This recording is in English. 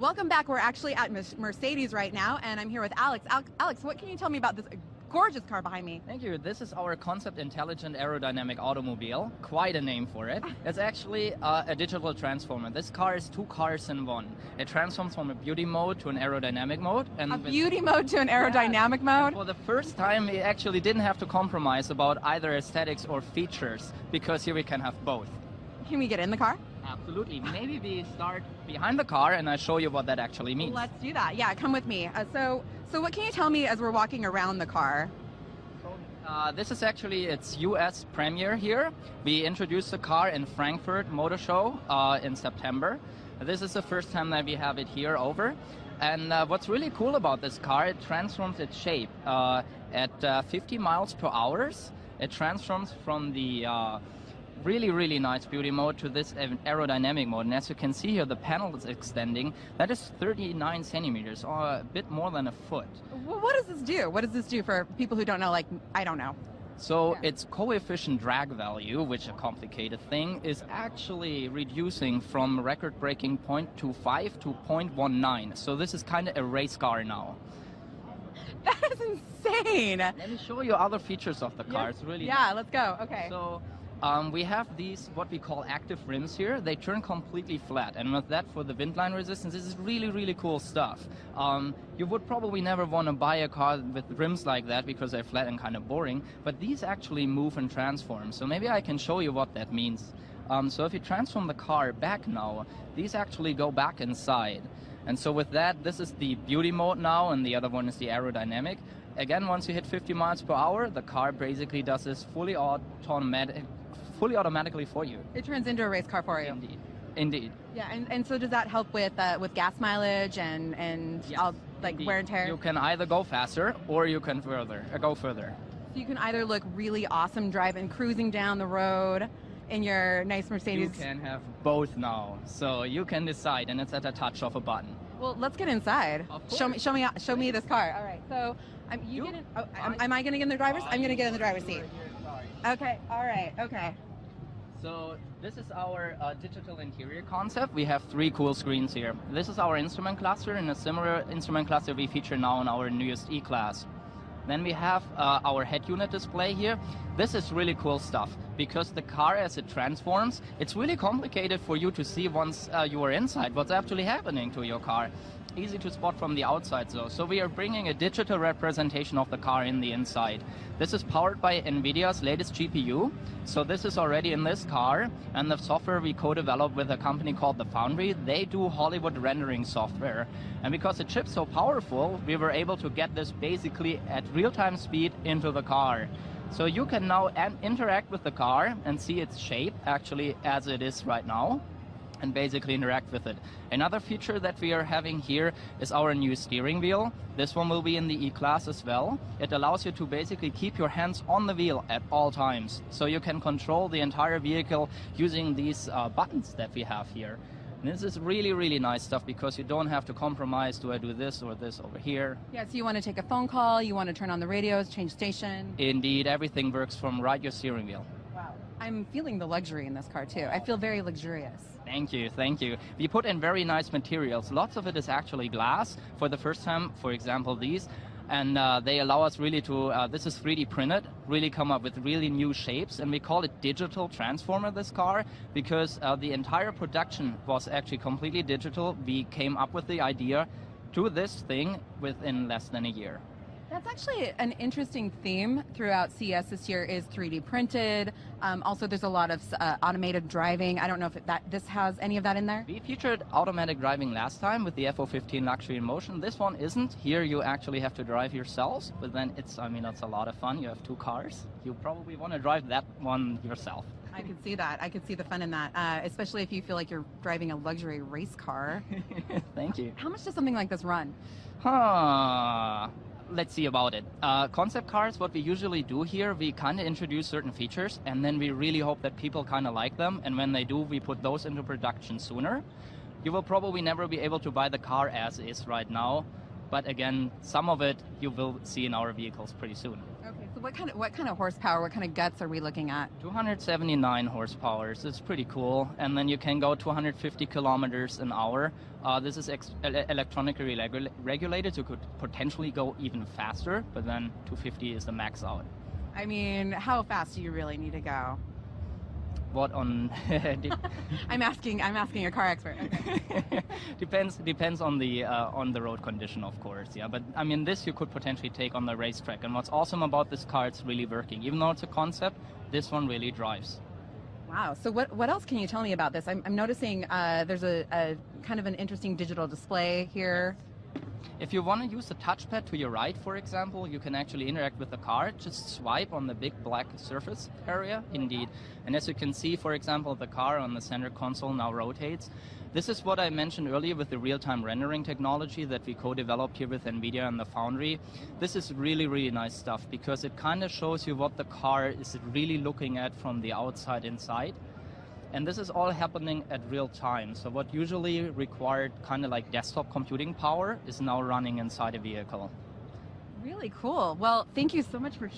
Welcome back. We're actually at Mercedes right now, and I'm here with Alex. Alex, what can you tell me about this gorgeous car behind me? Thank you. This is our concept intelligent aerodynamic automobile. Quite a name for it. It's actually a digital transformer. This car is two cars in one. It transforms from a beauty mode to an aerodynamic mode. And a beauty mode to an aerodynamic mode? And for the first time, we actually didn't have to compromise about either aesthetics or features, because here we can have both. Can we get in the car? Absolutely. Maybe we start behind the car and I show you what that actually means. Let's do that. Yeah, come with me. So what can you tell me as we're walking around the car? This is actually its US premiere here. We introduced the car in Frankfurt Motor Show in September. This is the first time that we have it here over. And what's really cool about this car, it transforms its shape at 50 miles per hour. It transforms from the really nice beauty mode to this aerodynamic mode. And as you can see here, the panel is extending. That is 39 centimeters, or a bit more than a foot. Well, what does this do? What does this do for people who don't know, like, I don't know? So its coefficient drag value, which is a complicated thing, is actually reducing from record-breaking 0.25 to 0.19. So this is kind of a race car now. That is insane. Let me show you other features of the car. It's really nice. Let's go. Okay. So we have these, what we call active rims here. They turn completely flat, and with that, for the wind line resistance, this is really cool stuff. You would probably never want to buy a car with rims like that because they're flat and kind of boring, but these actually move and transform. So maybe I can show you what that means. So if you transform the car back now, these actually go back inside. And so with that, this is the beauty mode now, and the other one is the aerodynamic. Again, once you hit 50 miles per hour, the car basically does this fully automatically for you. It turns into a race car for you. Indeed. Yeah, and so does that help with gas mileage and yes, all, like wear and tear? You can either go faster or you can go further. So you can either look really awesome driving, cruising down the road in your nice Mercedes. You can have both now, so you can decide, and it's at a touch of a button. Well, let's get inside. Show me this car. All right. So am I going to get in the driver's? I'm going to get in the driver's seat. Okay. All right. Okay. So this is our digital interior concept. We have three cool screens here. This is our instrument cluster, and a similar instrument cluster we feature now in our newest E-Class. Then we have our head unit display here. This is really cool stuff, because the car, as it transforms, it's really complicated for you to see once you are inside what's actually happening to your car. Easy to spot from the outside though. So we are bringing a digital representation of the car in the inside. This is powered by NVIDIA's latest GPU. So this is already in this car, and the software we co-developed with a company called The Foundry. They do Hollywood rendering software. And because the chip's so powerful, we were able to get this basically at real-time speed into the car. So you can now interact with the car and see its shape actually as it is right now, and basically interact with it. Another feature that we are having here is our new steering wheel. This one will be in the E-Class as well. It allows you to basically keep your hands on the wheel at all times. So you can control the entire vehicle using these buttons that we have here. And this is really nice stuff, because you don't have to compromise, do I do this or this over here? Yeah, so you want to take a phone call, you want to turn on the radios, change station. Indeed, everything works from your steering wheel. Wow. I'm feeling the luxury in this car too. I feel very luxurious. Thank you. We put in very nice materials. Lots of it is actually glass for the first time, for example, these. And they allow us really to, this is 3D printed, really come up with really new shapes. And we call it digital transformer, this car, because the entire production was actually completely digital. We came up with the idea to this thing within less than a year. That's actually an interesting theme throughout CES this year, is 3D printed. Also, there's a lot of automated driving. I don't know if this has any of that in there. We featured automatic driving last time with the F015 Luxury in Motion. This one isn't. Here you actually have to drive yourselves, but then it's a lot of fun. You have two cars. You probably want to drive that one yourself. I could see that. I could see the fun in that, especially if you feel like you're driving a luxury race car. Thank you. How much does something like this run? Let's see about it. Concept cars, what we usually do here, we kind of introduce certain features, and then we really hope that people kind of like them, and when they do, we put those into production sooner. You will probably never be able to buy the car as is right now, but again, some of it you will see in our vehicles pretty soon. Okay, So what kind of horsepower, what kind of guts are we looking at? 279 horsepower, so it's pretty cool. And then you can go 250 kilometers an hour. This is electronically regulated, so it could potentially go even faster, but then 250 is the max out. I mean, how fast do you really need to go? What on? I'm asking a car expert. Okay. Depends on the road condition, of course. Yeah, but I mean, this you could potentially take on the racetrack. And what's awesome about this car, it's really working. Even though it's a concept, this one really drives. Wow. So what else can you tell me about this? I'm noticing there's a kind of an interesting digital display here. If you want to use the touchpad to your right, for example, you can actually interact with the car. Just swipe on the big black surface area, indeed. And as you can see, for example, the car on the center console now rotates. This is what I mentioned earlier with the real-time rendering technology that we co-developed here with NVIDIA and the Foundry. This is really, really nice stuff because it kind of shows you what the car is really looking at from the outside inside. And this is all happening at real time. So what usually required kind of like desktop computing power is now running inside a vehicle. Really cool. Well, thank you so much for